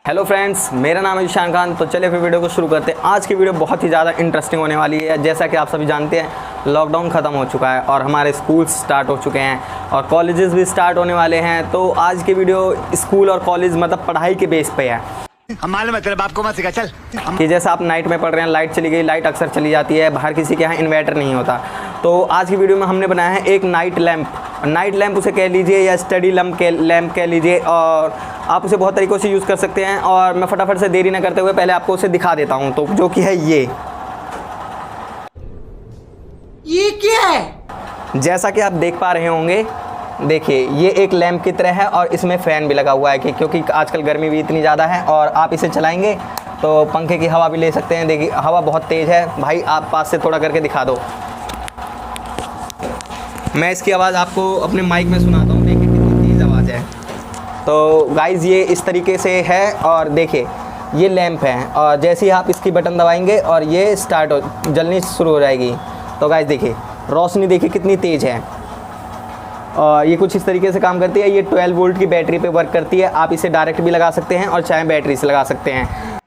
Hello friends, मेरा नाम है ईशान खान। तो चलिए फिर वीडियो को शुरू करते हैं। आज की वीडियो बहुत ही ज़्यादा इंटरेस्टिंग होने वाली है। जैसा कि आप सभी जानते हैं, लॉकडाउन ख़त्म हो चुका है और हमारे स्कूल्स स्टार्ट हो चुके हैं और कॉलेजेस भी स्टार्ट होने वाले हैं। तो आज की वीडियो स्कूल और कॉलेज मतलब पढ़ाई के बेस पे है। हम मालूम है तेरे बाप को मत सिखा चल। कि जैसे आप नाइट में पढ़ रहे हैं, लाइट चली गई, लाइट अक्सर चली जाती है, बाहर किसी के यहाँ इन्वर्टर नहीं होता। तो आज की वीडियो में हमने बनाया है एक नाइट लैंप उसे कह लीजिए या स्टडी लैंप कह लीजिए, और आप उसे बहुत तरीक़ों से यूज़ कर सकते हैं। और मैं फटाफट से देरी न करते हुए पहले आपको उसे दिखा देता हूँ, तो जो कि है ये क्या है? जैसा कि आप देख पा रहे होंगे, देखिए ये एक लैंप की तरह है और इसमें फ़ैन भी लगा हुआ है क्योंकि आजकल गर्मी भी इतनी ज़्यादा है और आप इसे चलाएंगे तो पंखे की हवा भी ले सकते हैं। देखिए हवा बहुत तेज़ है भाई, आप पास से थोड़ा करके दिखा दो। मैं इसकी आवाज़ आपको अपने माइक में सुनाता हूँ, देखिए कितनी तेज़ आवाज़ है। तो गाइज़ ये इस तरीके से है और देखिए ये लैंप है और जैसे ही आप इसकी बटन दबाएंगे और ये जलनी शुरू हो जाएगी। तो गाइज़ देखिए रोशनी देखिए कितनी तेज़ है और ये कुछ इस तरीके से काम करती है। ये 12 वोल्ट की बैटरी पे वर्क करती है। आप इसे डायरेक्ट भी लगा सकते हैं और चाहे बैटरी से लगा सकते हैं।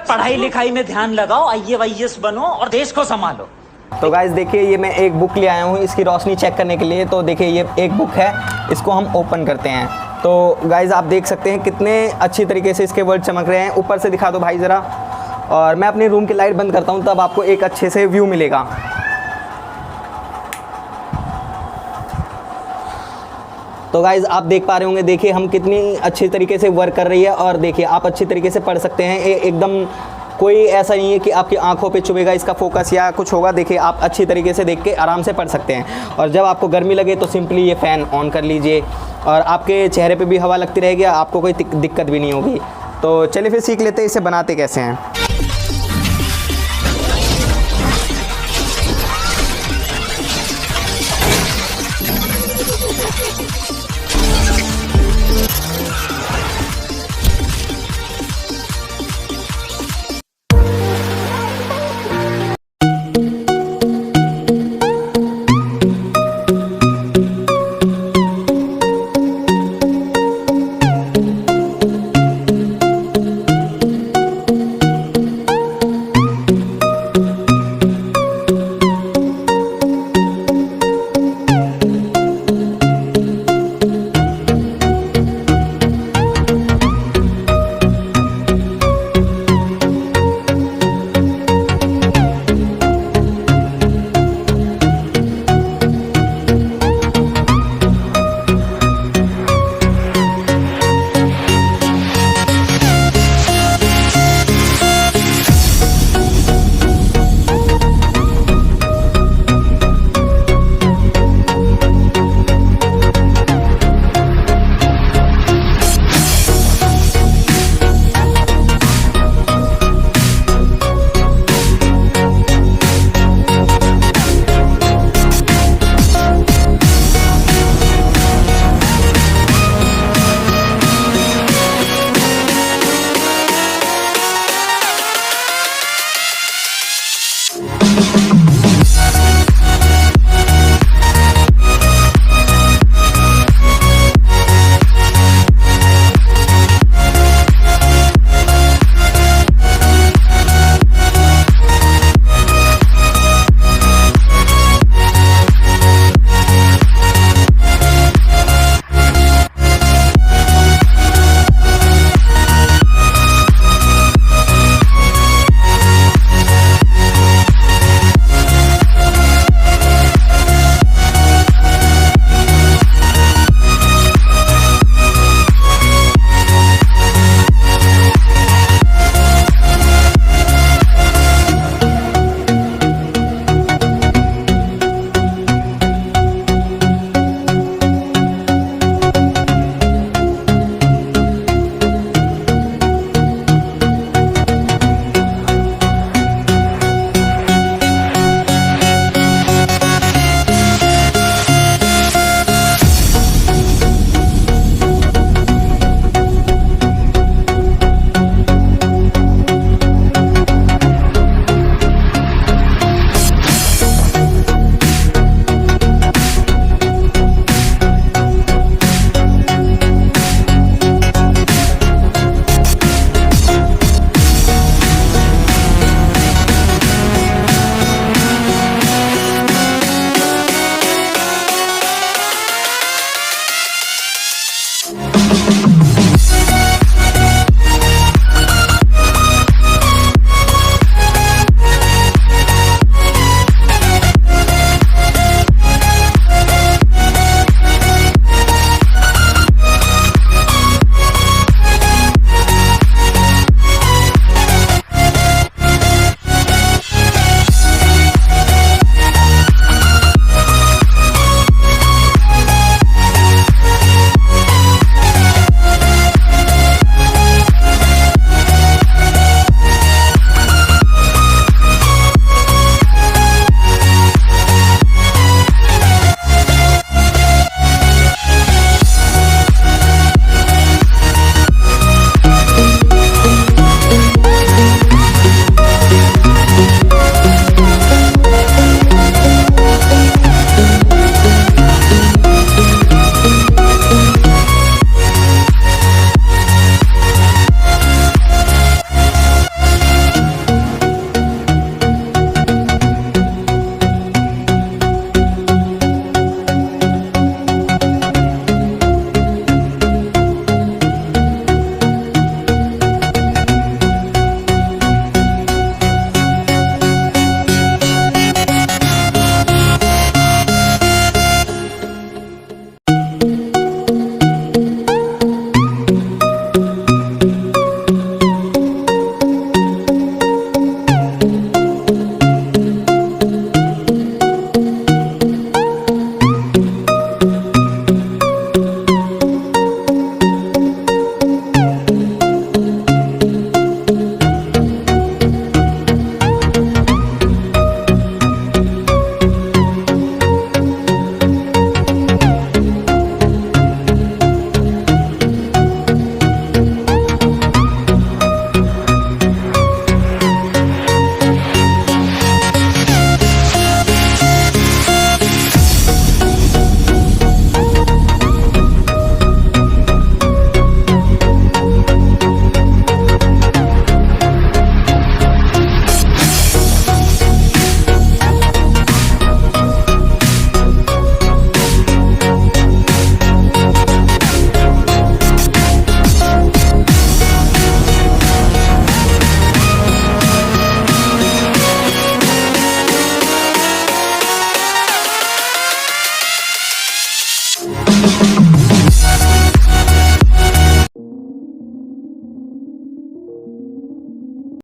पढ़ाई लिखाई में ध्यान लगाओ, IAS बनो और देश को संभालो। तो गाइज़ देखिए ये मैं एक बुक ले आया हूँ इसकी रोशनी चेक करने के लिए। तो देखिए ये एक बुक है, इसको हम ओपन करते हैं। तो गाइज़ आप देख सकते हैं कितने अच्छी तरीके से इसके वर्ड चमक रहे हैं। ऊपर से दिखा दो भाई ज़रा, और मैं अपने रूम की लाइट बंद करता हूँ तब आपको एक अच्छे से व्यू मिलेगा। तो गाइज़ आप देख पा रहे होंगे, देखिए हम कितनी अच्छी तरीके से वर्क कर रही है और देखिए आप अच्छी तरीके से पढ़ सकते हैं। एकदम कोई ऐसा नहीं है कि आपकी आंखों पे चुभेगा इसका फोकस या कुछ होगा। देखिए आप अच्छी तरीके से देख के आराम से पढ़ सकते हैं। और जब आपको गर्मी लगे तो सिंपली ये फ़ैन ऑन कर लीजिए और आपके चेहरे पे भी हवा लगती रहेगी, आपको कोई दिक्कत भी नहीं होगी। तो चलिए फिर सीख लेते हैं इसे बनाते कैसे हैं।